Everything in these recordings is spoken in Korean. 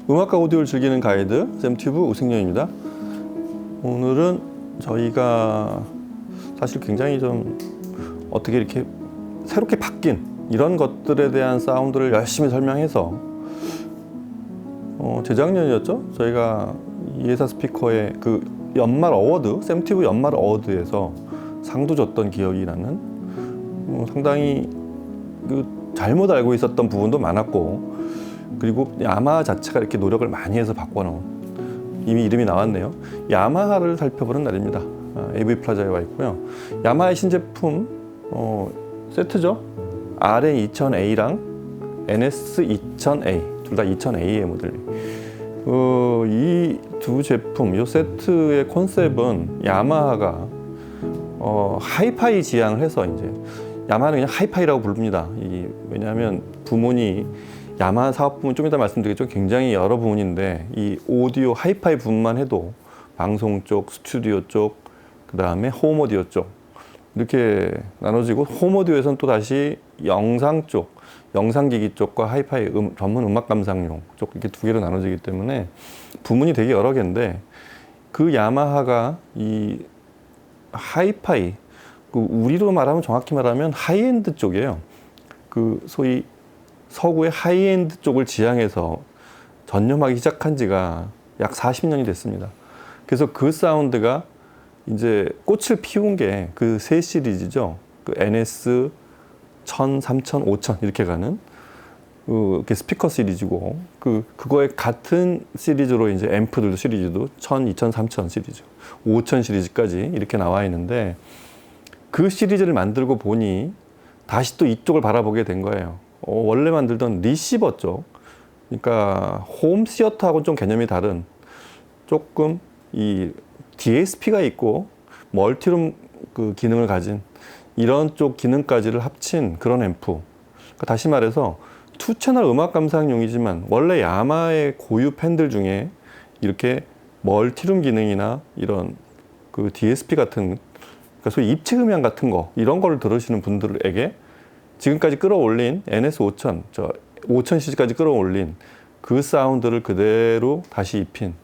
음악과 오디오를 즐기는 가이드 샘튜브 우승영입니다. 오늘은 저희가 사실 굉장히 좀 어떻게 이렇게 새롭게 바뀐 이런 것들에 대한 사운드를 열심히 설명해서 재작년이었죠? 저희가 이에사 스피커의 그 연말 어워드, 샘튜브 연말 어워드에서 상도 줬던 기억이 나는 상당히 잘못 알고 있었던 부분도 많았고, 그리고 야마하 자체가 이렇게 노력을 많이 해서 바꿔놓은, 이미 이름이 나왔네요. 야마하를 살펴보는 날입니다. AV 플라자에 와 있고요. 야마하의 신제품 세트죠. RN2000A랑 NS2000A 둘 다 2000A의 모델. 이 두 제품, 이 세트의 컨셉은 야마하가 하이파이 지향을 해서, 이제 야마하는 그냥 하이파이라고 부릅니다. 왜냐하면 부문이 야마하 사업 부문, 좀 이따 말씀드리겠죠. 굉장히 여러 부문인데, 이 오디오 하이파이 부문만 해도 방송 쪽, 스튜디오 쪽, 그 다음에 홈 오디오 쪽 이렇게 나눠지고, 홈 오디오에서는 또 다시 영상 쪽, 영상기기 쪽과 하이파이 전문 음악 감상용 쪽, 이렇게 두 개로 나눠지기 때문에 부문이 되게 여러 개인데, 그 야마하가 이 하이파이, 우리로 말하면, 정확히 말하면 하이엔드 쪽이에요. 소위 서구의 하이엔드 쪽을 지향해서 전념하기 시작한 지가 약 40년이 됐습니다. 그래서 그 사운드가 이제 꽃을 피운 게 그 세 시리즈죠. NS 1000, 3000, 5000 이렇게 가는 스피커 시리즈고, 그거에 같은 시리즈로 이제 앰프들도 시리즈도 1000, 2000, 3000 시리즈, 5000 시리즈까지 이렇게 나와 있는데, 그 시리즈를 만들고 보니 다시 또 이쪽을 바라보게 된 거예요. 원래 만들던 리시버 쪽, 그러니까 홈 시어터하고는 좀 개념이 다른, 조금 이 DSP가 있고 멀티룸 기능을 가진 이런 쪽 기능까지를 합친 그런 앰프. 그러니까 다시 말해서 투 채널 음악 감상용이지만, 원래 야마의 고유 팬들 중에 이렇게 멀티룸 기능이나 이런 DSP 같은, 그러니까 소위 입체 음향 같은 거, 이런 걸 들으시는 분들에게 지금까지 끌어올린 NS5000, 5000cc까지 끌어올린 그 사운드를 그대로 다시 입힌,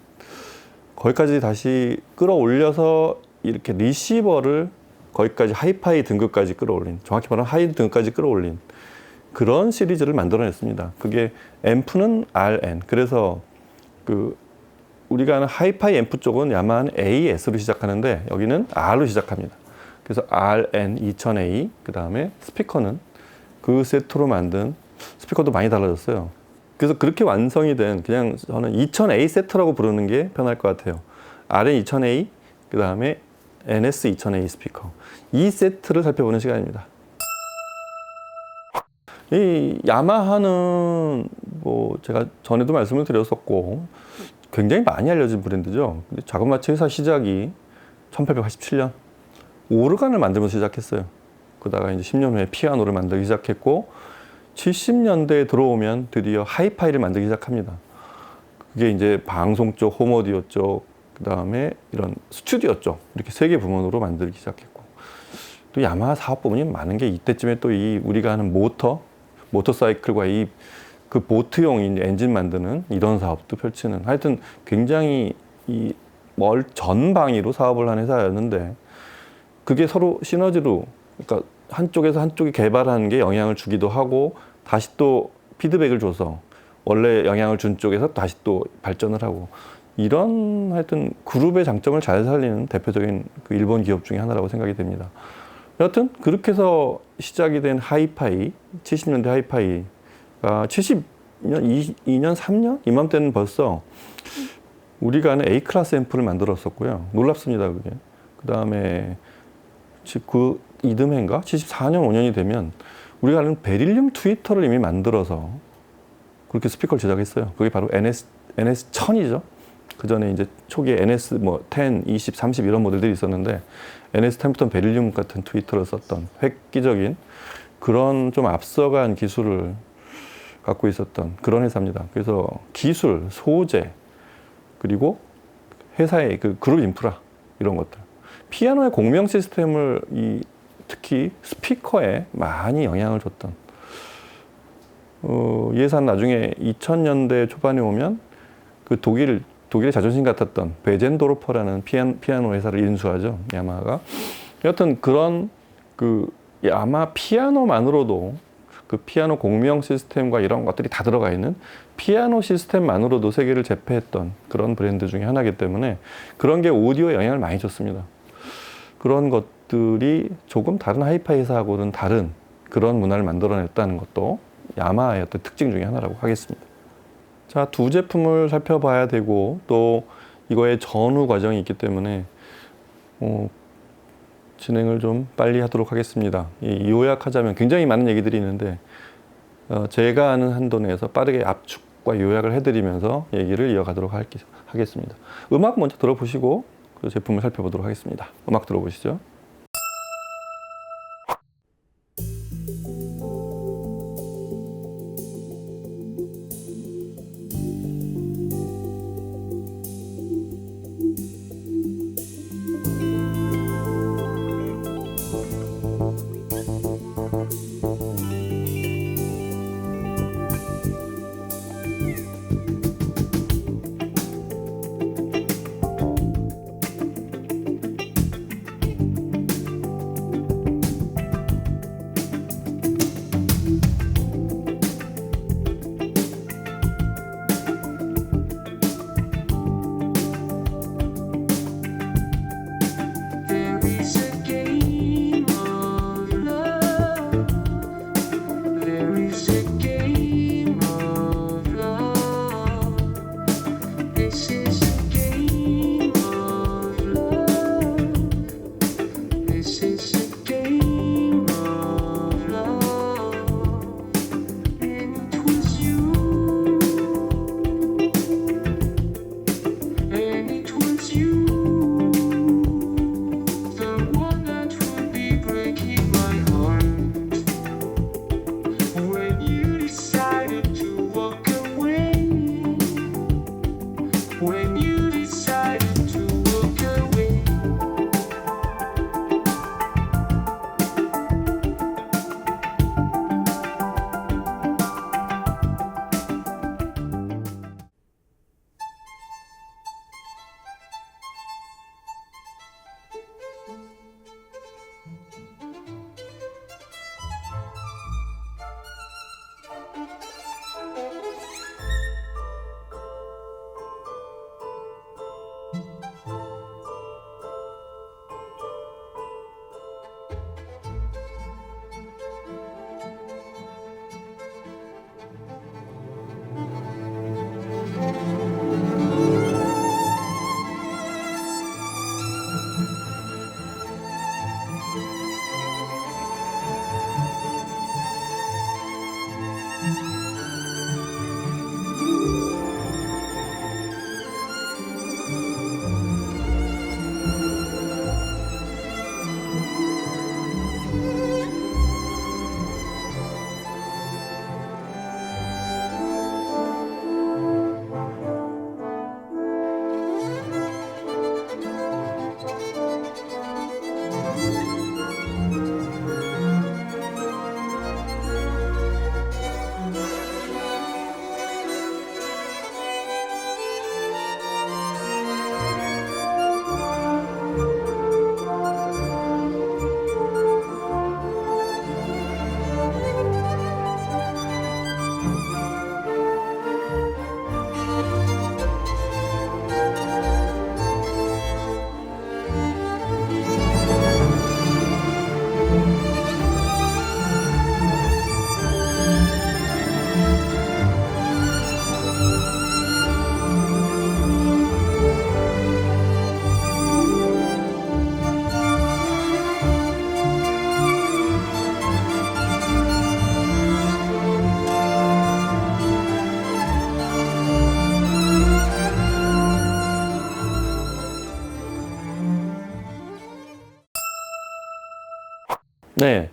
거기까지 다시 끌어올려서 이렇게 리시버를 거기까지 하이파이 등급까지 끌어올린, 정확히 말하면 하이 등급까지 끌어올린 그런 시리즈를 만들어냈습니다. 그게 앰프는 RN. 그래서 우리가 아는 하이파이 앰프 쪽은 야마하는 AS로 시작하는데, 여기는 R로 시작합니다. 그래서 RN2000A, 그 다음에 스피커는 그 세트로 만든 스피커도 많이 달라졌어요. 그래서 그렇게 완성이 된, 그냥 저는 2000A 세트라고 부르는 게 편할 것 같아요. RN2000A, 그 다음에 NS2000A 스피커. 이 세트를 살펴보는 시간입니다. 이 야마하는 제가 전에도 말씀을 드렸었고 굉장히 많이 알려진 브랜드죠. 근데 자그마치 회사 시작이 1887년 오르간을 만들면서 시작했어요. 그러다가 이제 10년 후에 피아노를 만들기 시작했고, 70년대에 들어오면 드디어 하이파이를 만들기 시작합니다. 그게 이제 방송 쪽, 홈 오디오 쪽, 그 다음에 이런 스튜디오 쪽, 이렇게 세 개 부문으로 만들기 시작했고, 또 야마하 사업 부문이 많은 게, 이때쯤에 또 우리가 하는 모터사이클과 보트용 엔진 만드는 이런 사업도 펼치는, 하여튼 굉장히 전방위로 사업을 한 회사였는데, 그게 서로 시너지로, 그러니까 한쪽에서 한쪽이 개발하는 게 영향을 주기도 하고, 다시 또 피드백을 줘서 원래 영향을 준 쪽에서 다시 또 발전을 하고, 이런 하여튼 그룹의 장점을 잘 살리는 대표적인 일본 기업 중에 하나라고 생각이 됩니다. 여하튼 그렇게 해서 시작이 된 하이파이, 70년대 하이파이가 70년, 2년, 3년? 이맘때는 벌써 우리가 아는 A클래스 앰프를 만들었었고요. 놀랍습니다, 그게. 그 다음에 이듬해인가? 74년, 5년이 되면 우리가 아는 베릴륨 트위터를 이미 만들어서 그렇게 스피커를 제작했어요. 그게 바로 NS1000이죠. 그 전에 이제 초기에 NS 10, 20, 30 이런 모델들이 있었는데, NS10부터는 베릴륨 같은 트위터를 썼던 획기적인 그런 좀 앞서간 기술을 갖고 있었던 그런 회사입니다. 그래서 기술, 소재, 그리고 회사의 그룹 인프라, 이런 것들. 피아노의 공명 시스템을 특히 스피커에 많이 영향을 줬던, 예산 나중에 2000년대 초반에 오면 그 독일의 자존심 같았던 베젠도르퍼라는 피아노 회사를 인수하죠. 야마하가. 여튼 그런 그 야마 피아노만으로도 그 피아노 공명 시스템과 이런 것들이 다 들어가 있는 피아노 시스템만으로도 세계를 제패했던 그런 브랜드 중에 하나이기 때문에 그런 게 오디오에 영향을 많이 줬습니다. 그런 것들이 조금 다른 하이파이 회사하고는 다른 그런 문화를 만들어냈다는 것도 야마하의 어떤 특징 중에 하나라고 하겠습니다. 자, 두 제품을 살펴봐야 되고 또 이거의 전후 과정이 있기 때문에 진행을 좀 빨리 하도록 하겠습니다. 요약하자면 굉장히 많은 얘기들이 있는데 제가 아는 한도 내에서 빠르게 압축과 요약을 해드리면서 얘기를 이어가도록 하겠습니다. 음악 먼저 들어보시고 그 제품을 살펴보도록 하겠습니다. 음악 들어보시죠. 네,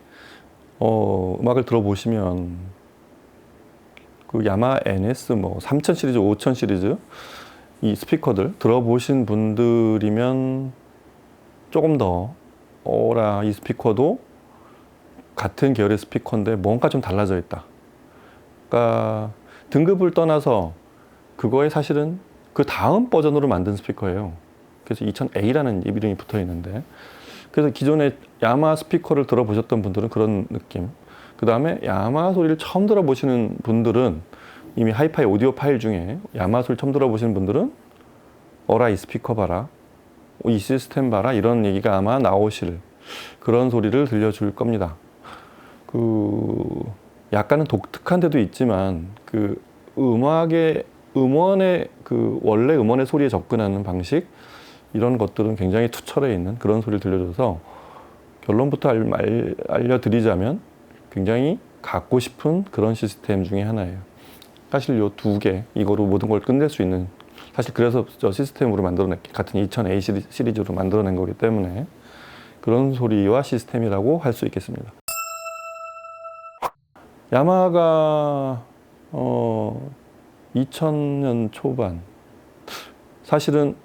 음악을 들어보시면 그 야마 NS 3000 시리즈, 5000 시리즈 이 스피커들 들어보신 분들이면 조금 더 이 스피커도 같은 계열의 스피커인데 뭔가 좀 달라져 있다. 그러니까 등급을 떠나서 그거에 사실은 그 다음 버전으로 만든 스피커예요. 그래서 2000A라는 이름이 붙어 있는데, 그래서 기존에 야마 스피커를 들어보셨던 분들은 그런 느낌, 그 다음에 야마 소리를 처음 들어보시는 분들은, 이미 하이파이 오디오 파일 중에 야마 소리 처음 들어보시는 분들은 어라 이 스피커 봐라, 이 시스템 봐라, 이런 얘기가 아마 나오실 그런 소리를 들려줄 겁니다. 약간은 독특한 데도 있지만 음원의 원래 음원의 소리에 접근하는 방식, 이런 것들은 굉장히 투철해 있는 그런 소리를 들려줘서, 결론부터 알려드리자면 굉장히 갖고 싶은 그런 시스템 중에 하나예요. 사실 요 두 개, 이거로 모든 걸 끝낼 수 있는, 사실 그래서 저 시스템으로 만들어냈기, 같은 2000A 시리즈로 만들어낸 거기 때문에 그런 소리와 시스템이라고 할 수 있겠습니다. 야마하가 2000년 초반, 사실은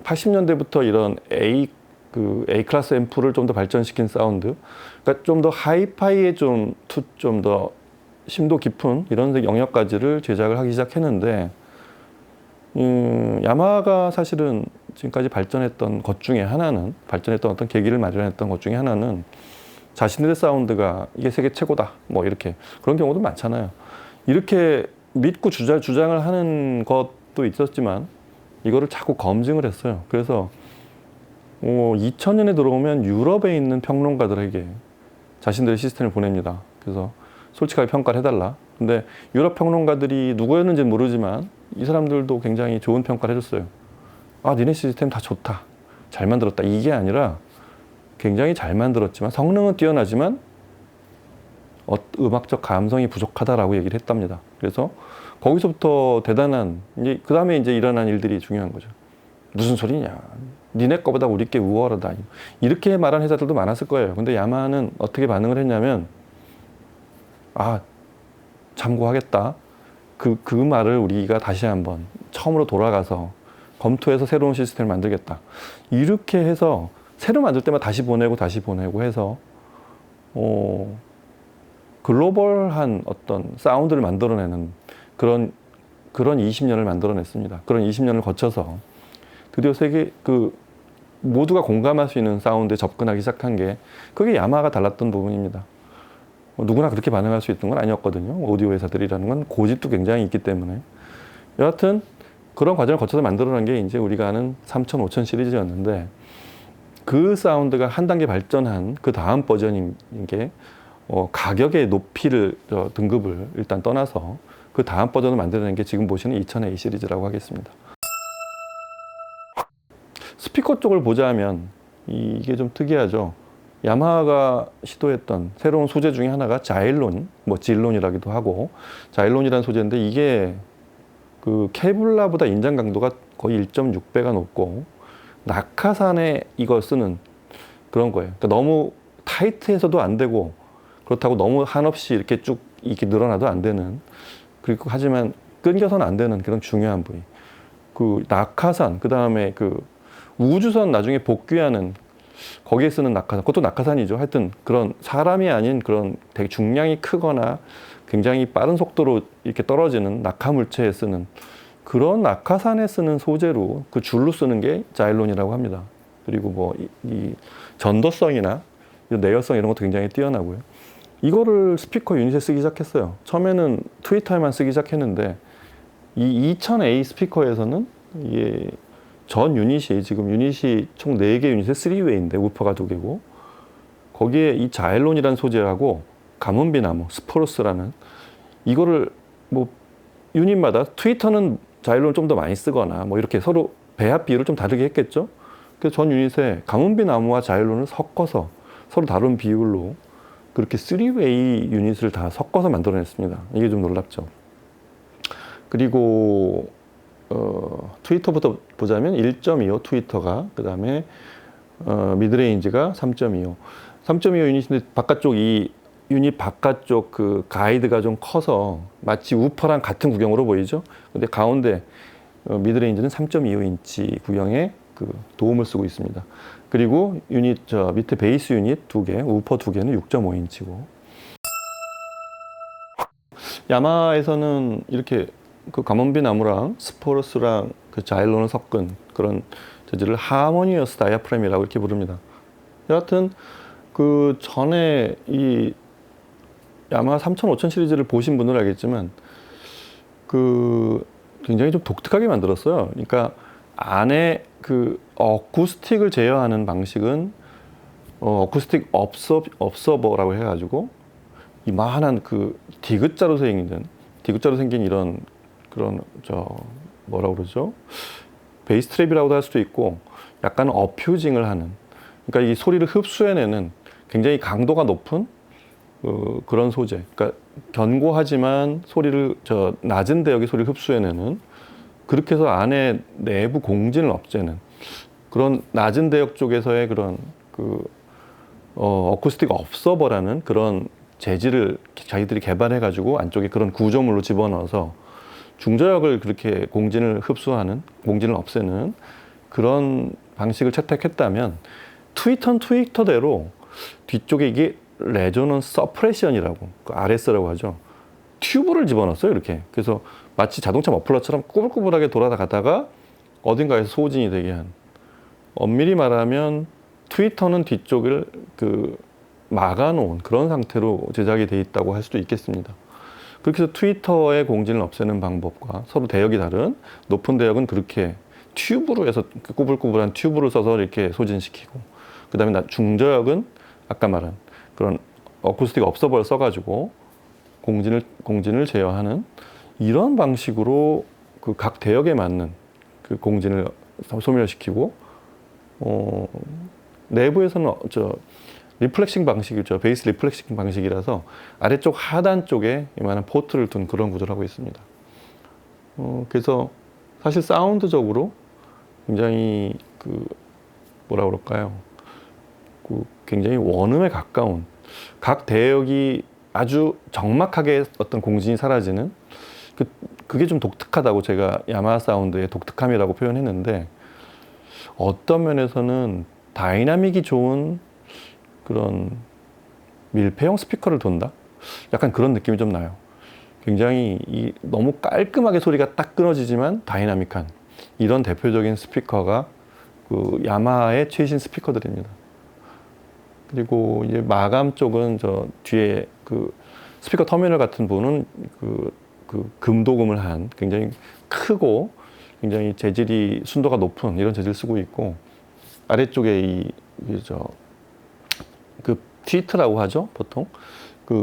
80년대부터 이런 A 클래스 앰프를 좀 더 발전시킨 사운드, 그러니까 좀 더 하이파이에 좀 더 심도 깊은 이런 영역까지를 제작을 하기 시작했는데, 야마하가 사실은 지금까지 발전했던 어떤 계기를 마련했던 것 중에 하나는 자신들의 사운드가 이게 세계 최고다, 뭐 이렇게 그런 경우도 많잖아요. 이렇게 믿고 주장을 하는 것도 있었지만, 이거를 자꾸 검증을 했어요. 그래서 2000년에 들어오면 유럽에 있는 평론가들에게 자신들의 시스템을 보냅니다. 그래서 솔직하게 평가를 해달라. 근데 유럽 평론가들이 누구였는지는 모르지만 이 사람들도 굉장히 좋은 평가를 해줬어요. 아, 니네 시스템 다 좋다, 잘 만들었다, 이게 아니라 굉장히 잘 만들었지만 성능은 뛰어나지만 음악적 감성이 부족하다라고 얘기를 했답니다. 그래서 거기서부터 대단한, 이제 그 다음에 이제 일어난 일들이 중요한 거죠. 무슨 소리냐, 니네 거보다 우리 게 우월하다, 이렇게 말한 회사들도 많았을 거예요. 근데 야마하는 어떻게 반응을 했냐면, 아, 참고하겠다, 그 말을 우리가 다시 한번 처음으로 돌아가서 검토해서 새로운 시스템을 만들겠다, 이렇게 해서 새로 만들 때마다 다시 보내고 해서 글로벌한 어떤 사운드를 만들어내는 그런 20년을 만들어냈습니다. 그런 20년을 거쳐서 드디어 세계 모두가 공감할 수 있는 사운드에 접근하기 시작한 게, 그게 야마하가 달랐던 부분입니다. 누구나 그렇게 반응할 수 있던 건 아니었거든요. 오디오 회사들이라는 건 고집도 굉장히 있기 때문에. 여하튼 그런 과정을 거쳐서 만들어낸 게 이제 우리가 아는 3000, 5000 시리즈였는데, 그 사운드가 한 단계 발전한 그 다음 버전인 게 가격의 등급을 일단 떠나서 그 다음 버전을 만들어낸 게 지금 보시는 2000A 시리즈라고 하겠습니다. 스피커 쪽을 보자면 이게 좀 특이하죠. 야마하가 시도했던 새로운 소재 중에 하나가 자일론, 질론이라기도 하고, 자일론이라는 소재인데, 이게 케블라보다 인장 강도가 거의 1.6배가 높고, 낙하산에 이걸 쓰는 그런 거예요. 그러니까 너무 타이트해서도 안 되고, 그렇다고 너무 한없이 이렇게 쭉 늘어나도 안 되는, 그리고 하지만 끊겨서는 안 되는 그런 중요한 부위. 낙하산, 그 다음에 우주선 나중에 복귀하는 거기에 쓰는 낙하산, 그것도 낙하산이죠. 하여튼 그런 사람이 아닌 그런 되게 중량이 크거나 굉장히 빠른 속도로 이렇게 떨어지는 낙하 물체에 쓰는 그런 낙하산에 쓰는 소재로 줄로 쓰는 게 자일론이라고 합니다. 그리고 이 전도성이나 내열성 이런 것도 굉장히 뛰어나고요. 이거를 스피커 유닛에 쓰기 시작했어요. 처음에는 트위터에만 쓰기 시작했는데, 이 2000A 스피커에서는 이게 지금 유닛이 총 4개 유닛에 3웨이인데 우퍼가 2개고, 거기에 이 자일론이라는 소재하고 가문비 나무, 스포르스라는, 이거를 유닛마다 트위터는 자일론을 좀 더 많이 쓰거나 이렇게 서로 배합 비율을 좀 다르게 했겠죠. 그래서 전 유닛에 가문비 나무와 자일론을 섞어서 서로 다른 비율로 그렇게 3웨이 유닛을 다 섞어서 만들어냈습니다. 이게 좀 놀랍죠. 그리고 트위터부터 보자면 1.25 트위터가, 그 다음에 미드레인지가 3.25. 3.25 유닛인데 이 유닛 바깥쪽 가이드가 좀 커서 마치 우퍼랑 같은 구경으로 보이죠. 근데 가운데 미드레인지는 3.25인치 구경에 도움을 쓰고 있습니다. 그리고 밑에 베이스 유닛 2개, 우퍼 2개는 6.5인치고. 야마에서는 이렇게 그 가몬비 나무랑 스포르스랑 그 자일론을 섞은 그런 재질을 하모니어스 다이아프램이라고 이렇게 부릅니다. 여하튼 그 전에 이 야마하 3000, 5000 시리즈를 보신 분들은 알겠지만 그 굉장히 좀 독특하게 만들었어요. 그러니까 안에 그 어쿠스틱을 제어하는 방식은 어쿠스틱 업서버라고 해가지고 이만한 그 디귿자로 생긴 이런 그런 뭐라 그러죠? 베이스 트랩이라고도 할 수도 있고 약간 어퓨징을 하는, 그러니까 이 소리를 흡수해내는 굉장히 강도가 높은 그런 소재. 그러니까 견고하지만 소리를 낮은 대역의 소리를 흡수해내는, 그렇게 해서 안에 내부 공진을 없애는 그런 낮은 대역 쪽에서의 그런 어쿠스틱 업서버라는 그런 재질을 자기들이 개발해가지고 안쪽에 그런 구조물로 집어넣어서 중저역을 그렇게 공진을 흡수하는, 공진을 없애는 그런 방식을 채택했다면 트위터대로 뒤쪽에 이게 레조넌스 서프레션이라고, 그 RS라고 하죠. 튜브를 집어넣었어요, 이렇게. 그래서 마치 자동차 머플러처럼 꾸불꾸불하게 돌아가다가 어딘가에서 소진이 되게 한. 엄밀히 말하면 트위터는 뒤쪽을 막아놓은 그런 상태로 제작이 돼 있다고 할 수도 있겠습니다. 그렇게 해서 트위터의 공진을 없애는 방법과 서로 대역이 다른, 높은 대역은 그렇게 튜브로 해서 꾸불꾸불한 튜브를 써서 이렇게 소진시키고, 그 다음에 중저역은 아까 말한 그런 어쿠스틱 업서버를 써가지고 공진을 제어하는 이런 방식으로 그 각 대역에 맞는 그 공진을 소멸시키고, 내부에서는 리플렉싱 방식이죠. 베이스 리플렉싱 방식이라서 아래쪽 하단 쪽에 이만한 포트를 둔 그런 구조를 하고 있습니다. 그래서 사실 사운드적으로 굉장히 뭐라 그럴까요? 굉장히 원음에 가까운, 각 대역이 아주 정막하게 어떤 공진이 사라지는 그게 좀 독특하다고 제가 야마하 사운드의 독특함이라고 표현했는데, 어떤 면에서는 다이나믹이 좋은 그런 밀폐형 스피커를 둔다? 약간 그런 느낌이 좀 나요. 굉장히 너무 깔끔하게 소리가 딱 끊어지지만 다이나믹한 이런 대표적인 스피커가 그 야마하의 최신 스피커들입니다. 그리고 이제 마감 쪽은 뒤에 그 스피커 터미널 같은 부분은 금도금을 한 굉장히 크고 굉장히 재질이 순도가 높은 이런 재질을 쓰고 있고, 아래쪽에 트위트라고 하죠, 보통.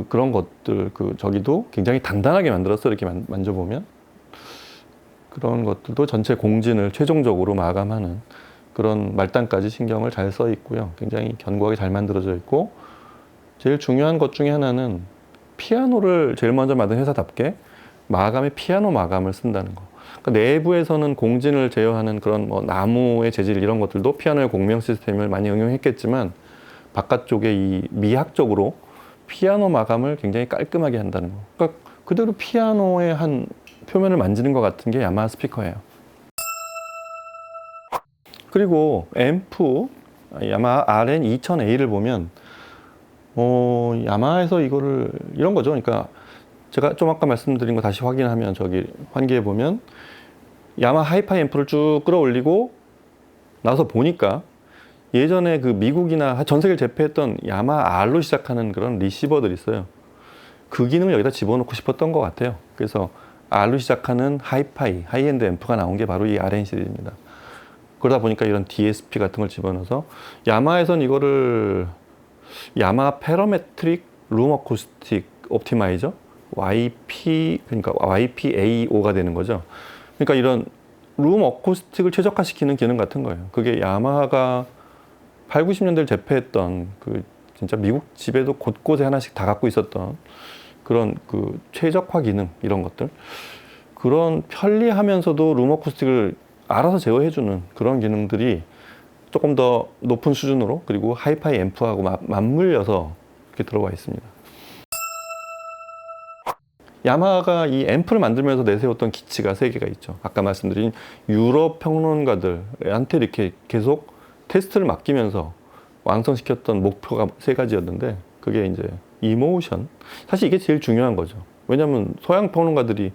그런 것들, 저기도 굉장히 단단하게 만들었어, 이렇게 만져보면. 그런 것들도 전체 공진을 최종적으로 마감하는 그런 말단까지 신경을 잘 써 있고요. 굉장히 견고하게 잘 만들어져 있고, 제일 중요한 것 중에 하나는 피아노를 제일 먼저 만든 회사답게 마감에 피아노 마감을 쓴다는 거. 그러니까 내부에서는 공진을 제어하는 그런 나무의 재질 이런 것들도 피아노의 공명 시스템을 많이 응용했겠지만, 바깥쪽에 이 미학적으로 피아노 마감을 굉장히 깔끔하게 한다는 거. 그러니까 그대로 피아노의 한 표면을 만지는 것 같은 게 야마하 스피커예요. 그리고 앰프 야마하 RN2000A를 보면 야마하에서 이런 거죠. 그러니까 제가 좀 아까 말씀드린 거 다시 확인하면 환기해 보면 야마하 하이파이 앰프를 쭉 끌어올리고 나서 보니까 예전에 그 미국이나 전 세계를 제패했던 야마하 R로 시작하는 그런 리시버들이 있어요. 그 기능을 여기다 집어넣고 싶었던 것 같아요. 그래서 R로 시작하는 하이엔드 앰프가 나온 게 바로 이 RN 시리즈입니다. 그러다 보니까 이런 DSP 같은 걸 집어넣어서 야마하에선 이거를 야마하 페러메트릭 룸 어쿠스틱 옵티마이저 그러니까 YPAO가 되는 거죠. 그러니까 이런 룸 어쿠스틱을 최적화시키는 기능 같은 거예요. 그게 야마하가 8, 90년대를 제패했던 진짜 미국 집에도 곳곳에 하나씩 다 갖고 있었던 그런 최적화 기능 이런 것들, 그런 편리하면서도 룸 어쿠스틱을 알아서 제어해주는 그런 기능들이 조금 더 높은 수준으로, 그리고 하이파이 앰프하고 맞물려서 이렇게 들어가 있습니다. 야마하가 이 앰프를 만들면서 내세웠던 기치가 3개가 있죠. 아까 말씀드린 유럽 평론가들한테 이렇게 계속 테스트를 맡기면서 완성시켰던 목표가 3가지였는데, 그게 이제 이모션. 사실 이게 제일 중요한 거죠. 왜냐하면 서양 평론가들이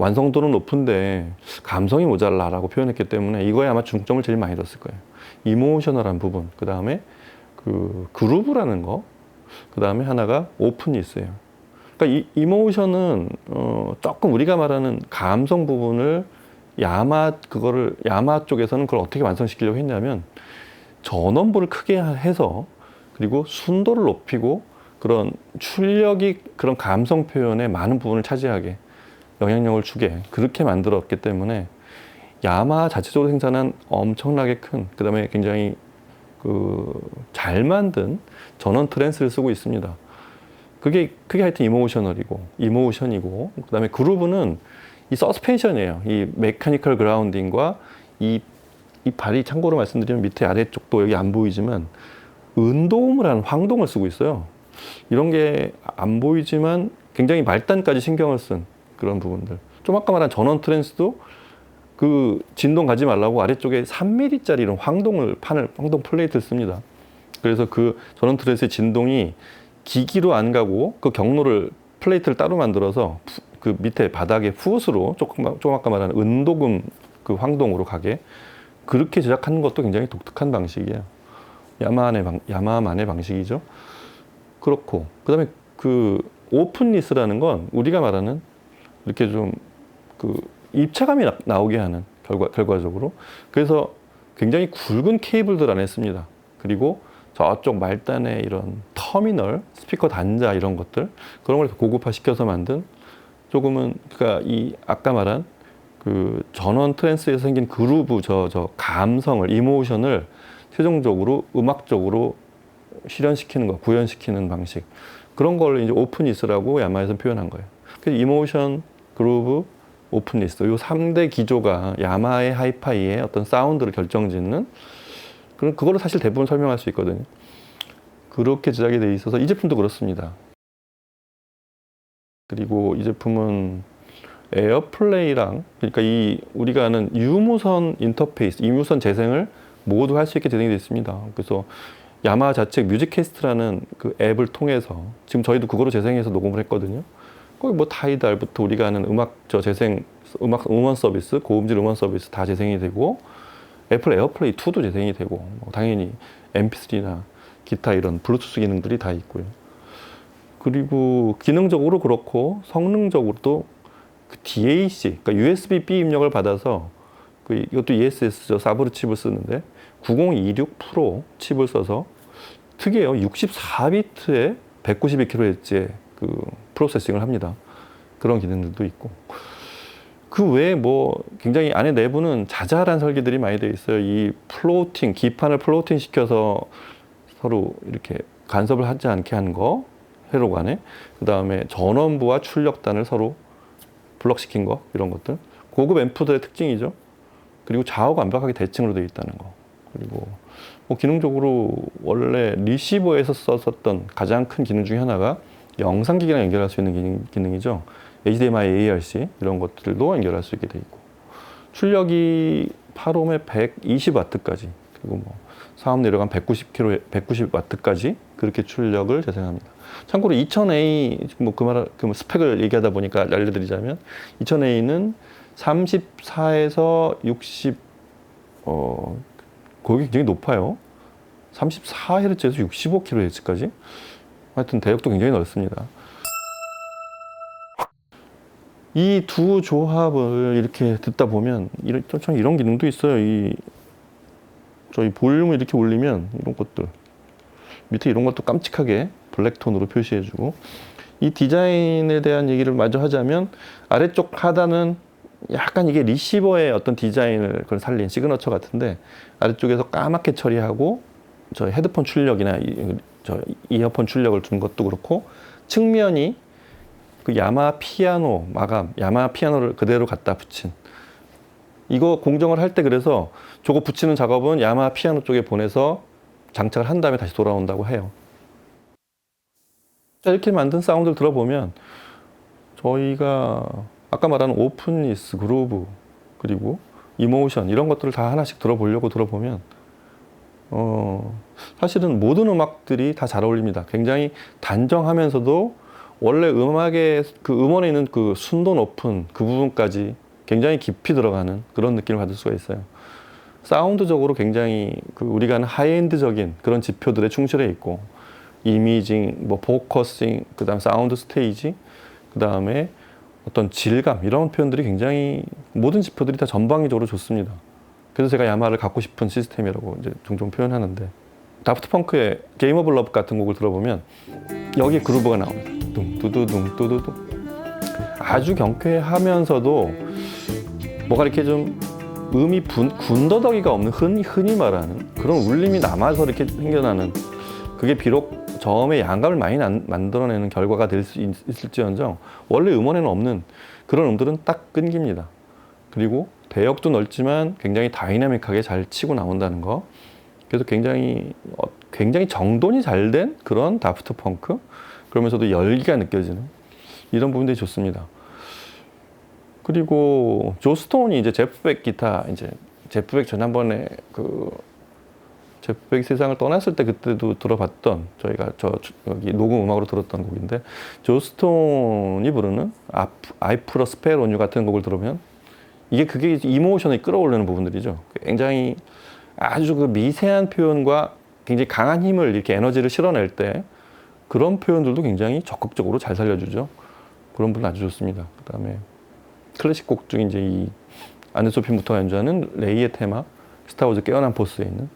완성도는 높은데 감성이 모자라라고 표현했기 때문에 이거에 아마 중점을 제일 많이 뒀을 거예요. 이모셔널한 부분, 그 다음에 그 그루브라는 거, 그 다음에 하나가 오픈니스예요. 그러니까 이 이모션은 조금 우리가 말하는 감성 부분을 야마 쪽에서는 그걸 어떻게 완성시키려고 했냐면 전원부를 크게 해서 그리고 순도를 높이고 그런 출력이 그런 감성 표현에 많은 부분을 차지하게 영향력을 주게 그렇게 만들었기 때문에 야마 자체적으로 생산한 엄청나게 큰, 그 다음에 굉장히 잘 만든 전원 트랜스를 쓰고 있습니다. 그게 하여튼 이모션이고, 그 다음에 그루브는 이 서스펜션이에요. 이 메카니컬 그라운딩과 이 발이, 참고로 말씀드리면 밑에 아래쪽도 여기 안 보이지만 은도음을 하는 황동을 쓰고 있어요. 이런 게 안 보이지만 굉장히 말단까지 신경을 쓴 그런 부분들. 좀 아까 말한 전원 트랜스도 그 진동 가지 말라고 아래쪽에 3mm짜리 이런 황동 플레이트를 씁니다. 그래서 그 전원 트랜스의 진동이 기기로 안 가고 그 경로를 플레이트를 따로 만들어서 그 밑에 바닥에 푸엇으로 조금 아까 말한 은도금 그 황동으로 가게 그렇게 제작하는 것도 굉장히 독특한 방식이에요. 야마만의 방식이죠. 그렇고 그다음에 그 오픈니스라는 건 우리가 말하는 이렇게 좀 그 입체감이 나오게 하는 결과적으로 그래서 굉장히 굵은 케이블들 안에 씁니다. 그리고 저쪽 말단의 이런 터미널, 스피커 단자 이런 것들 그런 걸 고급화 시켜서 만든 조금은 그러니까 이 아까 말한 그 전원 트랜스에서 생긴 그루브 저 감성을 이모션을 최종적으로 음악적으로 실현시키는 거, 구현시키는 방식 그런 걸 이제 오픈니스라고 야마에서 표현한 거예요. 그래서 이모션, 그루브, 오픈니스 이 3대 기조가 야마의 하이파이의 어떤 사운드를 결정짓는 그거를 사실 대부분 설명할 수 있거든요. 그렇게 제작이 돼 있어서 이 제품도 그렇습니다. 그리고 이 제품은 에어플레이랑 그러니까 우리가 아는 유무선 인터페이스, 유무선 재생을 모두 할 수 있게 재생이 되어 있습니다. 그래서 야마 자체 뮤직캐스트라는 그 앱을 통해서 지금 저희도 그거로 재생해서 녹음을 했거든요. 거기 뭐 타이달부터 우리가 아는 음원 서비스, 고음질 음원 서비스 다 재생이 되고 애플 에어플레이 2도 재생이 되고 당연히 MP3나 기타 이런 블루투스 기능들이 다 있고요. 그리고 기능적으로 그렇고 성능적으로도 그 DAC, 그러니까 USB-B 입력을 받아서 이것도 ESS 사브르 칩을 쓰는데 9026 프로 칩을 써서 특이해요. 64비트에 192kHz의 그 프로세싱을 합니다. 그런 기능들도 있고 그 외에 뭐 굉장히 안에 내부는 자잘한 설계들이 많이 되어 있어요. 이 기판을 플로팅 시켜서 서로 이렇게 간섭을 하지 않게 하는 거 회로 간에 그 다음에 전원부와 출력단을 서로 블럭시킨 거 이런 것들 고급 앰프들의 특징이죠. 그리고 좌우가 완벽하게 대칭으로 되어 있다는 거 그리고 뭐 기능적으로 원래 리시버에서 썼었던 가장 큰 기능 중에 하나가 영상기기랑 연결할 수 있는 기능이죠. HDMI, ARC 이런 것들도 연결할 수 있게 돼 있고 출력이 8옴에 120W까지 그리고 뭐 사업 내려간 190W까지 그렇게 출력을 재생합니다. 참고로 2000A 뭐 그 스펙을 얘기하다 보니까 알려드리자면 2000A는 34에서 60 거기 굉장히 높아요. 34Hz에서 65kHz까지 하여튼 대역도 굉장히 넓습니다. 이 두 조합을 이렇게 듣다 보면 이런 기능도 있어요. 저희 볼륨을 이렇게 올리면 이런 것들 밑에 이런 것도 깜찍하게 블랙톤으로 표시해주고 이 디자인에 대한 얘기를 마저 하자면 아래쪽 하단은 약간 이게 리시버의 어떤 디자인을 살린 시그너처 같은데 아래쪽에서 까맣게 처리하고 저 헤드폰 출력이나 저 이어폰 출력을 준 것도 그렇고 측면이 그 야마 피아노 마감, 야마 피아노를 그대로 갖다 붙인 이거 공정을 할 때 그래서 저거 붙이는 작업은 야마 피아노 쪽에 보내서 장착을 한 다음에 다시 돌아온다고 해요. 자, 이렇게 만든 사운드를 들어보면 저희가 아까 말한 오픈니스, 그루브 그리고 이모션 이런 것들을 다 하나씩 들어보면 사실은 모든 음악들이 다 잘 어울립니다. 굉장히 단정하면서도 원래 음악의 그 음원에 있는 그 순도 높은 그 부분까지 굉장히 깊이 들어가는 그런 느낌을 받을 수가 있어요. 사운드적으로 굉장히 그 우리가 하는 하이엔드적인 그런 지표들에 충실해 있고, 이미징, 뭐 포커싱, 그다음 사운드 스테이지, 그다음에 어떤 질감, 이런 표현들이 굉장히 모든 지표들이 다 전방위적으로 좋습니다. 그래서 제가 야마를 갖고 싶은 시스템이라고 이제 종종 표현하는데, 다프트 펑크의 게임 오브 러브 같은 곡을 들어보면 여기 그루브가 나옵니다. 둥두두둥 두두둥. 아주 경쾌하면서도 뭐가 이렇게 좀 음이 군더더기가 없는, 흔히 말하는 그런 울림이 남아서 이렇게 생겨나는, 그게 비록 저음의 양감을 많이 만들어내는 결과가 될 수 있을지언정 원래 음원에는 없는 그런 음들은 딱 끊깁니다. 그리고 대역도 넓지만 굉장히 다이나믹하게 잘 치고 나온다는 거. 그래서 굉장히 정돈이 잘 된 그런 다프트 펑크, 그러면서도 열기가 느껴지는 이런 부분들이 좋습니다. 그리고 조 스톤이 이제 제프백 기타, 이제 제프백 지난번에 그 제프백 세상을 떠났을 때 그때도 들어봤던, 저희가 여기 녹음 음악으로 들었던 곡인데, 조 스톤이 부르는 I Put a Spell on You 같은 곡을 들으면 그게 이모션을 끌어올리는 부분들이죠. 굉장히 아주 그 미세한 표현과 굉장히 강한 힘을, 이렇게 에너지를 실어낼 때 그런 표현들도 굉장히 적극적으로 잘 살려주죠. 그런 부분 아주 좋습니다. 그 다음에 클래식 곡 중에 이제 이 안데소핀 부터가 연주하는 레이의 테마, 스타워즈 깨어난 포스에 있는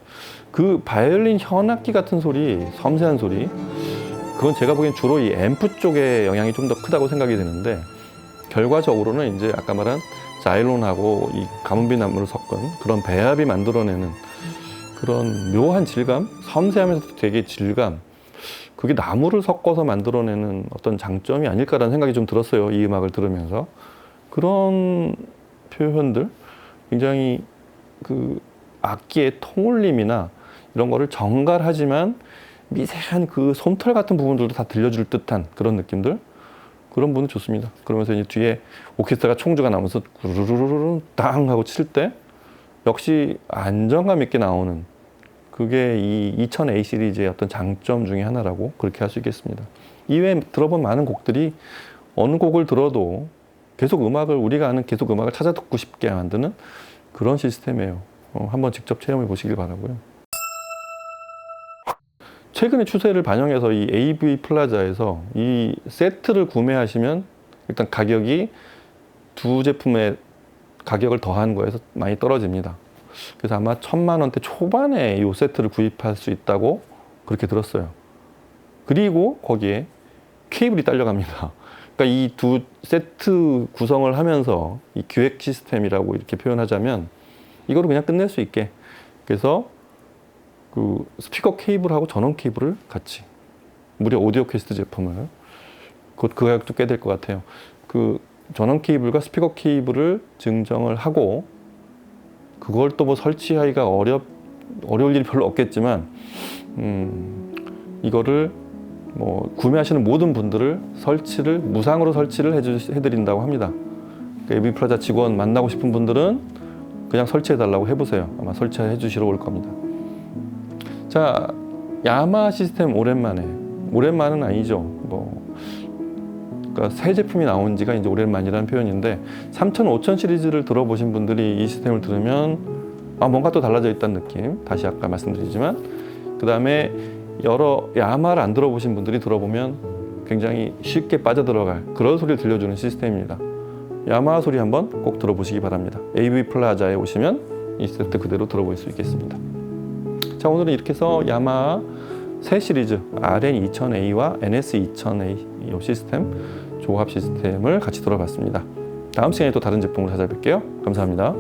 그 바이올린 현악기 같은 소리, 섬세한 소리, 그건 제가 보기엔 주로 이 앰프 쪽에 영향이 좀 더 크다고 생각이 드는데, 결과적으로는 이제 아까 말한 자일론하고 이 가뭄비 나무를 섞은 그런 배합이 만들어내는 그런 묘한 질감, 섬세하면서도 되게 질감, 그게 나무를 섞어서 만들어내는 어떤 장점이 아닐까라는 생각이 좀 들었어요. 이 음악을 들으면서. 그런 표현들, 굉장히 그 악기의 통울림이나 이런 거를 정갈하지만 미세한 그 솜털 같은 부분들도 다 들려줄 듯한 그런 느낌들, 그런 부분 좋습니다. 그러면서 이제 뒤에 오케스트라가 총주가 나오면서 구르르르르 땅 하고 칠 때 역시 안정감 있게 나오는, 그게 이 2000A 시리즈의 어떤 장점 중에 하나라고 그렇게 할 수 있겠습니다. 이외에 들어본 많은 곡들이 어느 곡을 들어도 계속 우리가 아는 계속 음악을 찾아 듣고 싶게 만드는 그런 시스템이에요. 한번 직접 체험해 보시길 바라고요. 최근의 추세를 반영해서 이 AV 플라자에서 이 세트를 구매하시면 일단 가격이 두 제품의 가격을 더한 거에서 많이 떨어집니다. 그래서 아마 1000만 원대 초반에 이 세트를 구입할 수 있다고 그렇게 들었어요. 그리고 거기에 케이블이 딸려갑니다. 그러니까 이 두 세트 구성을 하면서 이 기획 시스템이라고 이렇게 표현하자면 이거를 그냥 끝낼 수 있게, 그래서 그 스피커 케이블하고 전원 케이블을 같이, 무려 오디오 퀘스트 제품을, 그 가격도 꽤 될 것 같아요. 그 전원 케이블과 스피커 케이블을 증정을 하고, 그걸 또 뭐 설치하기가 어려울 일이 별로 없겠지만, 이거를 뭐 구매하시는 모든 분들을 무상으로 설치를 해드린다고 합니다. AV 플라자 직원 만나고 싶은 분들은 그냥 설치해달라고 해보세요. 아마 설치해 주시러 올 겁니다. 자, 야마 시스템 오랜만은 아니죠. 그러니까 새 제품이 나온 지가 이제 오랜만이라는 표현인데, 3000, 5000 시리즈를 들어보신 분들이 이 시스템을 들으면 뭔가 또 달라져 있다는 느낌, 다시 아까 말씀드리지만, 그 다음에 여러 야마를 안 들어보신 분들이 들어보면 굉장히 쉽게 빠져들어갈 그런 소리를 들려주는 시스템입니다. 야마 소리 한번 꼭 들어보시기 바랍니다. AV 플라자에 오시면 이 세트 그대로 들어볼 수 있겠습니다. 자, 오늘은 이렇게 해서 야마 새 시리즈 RN2000A와 NS2000A 이 시스템, 조합 시스템을 같이 들어봤습니다. 다음 시간에 또 다른 제품으로 찾아뵐게요. 감사합니다.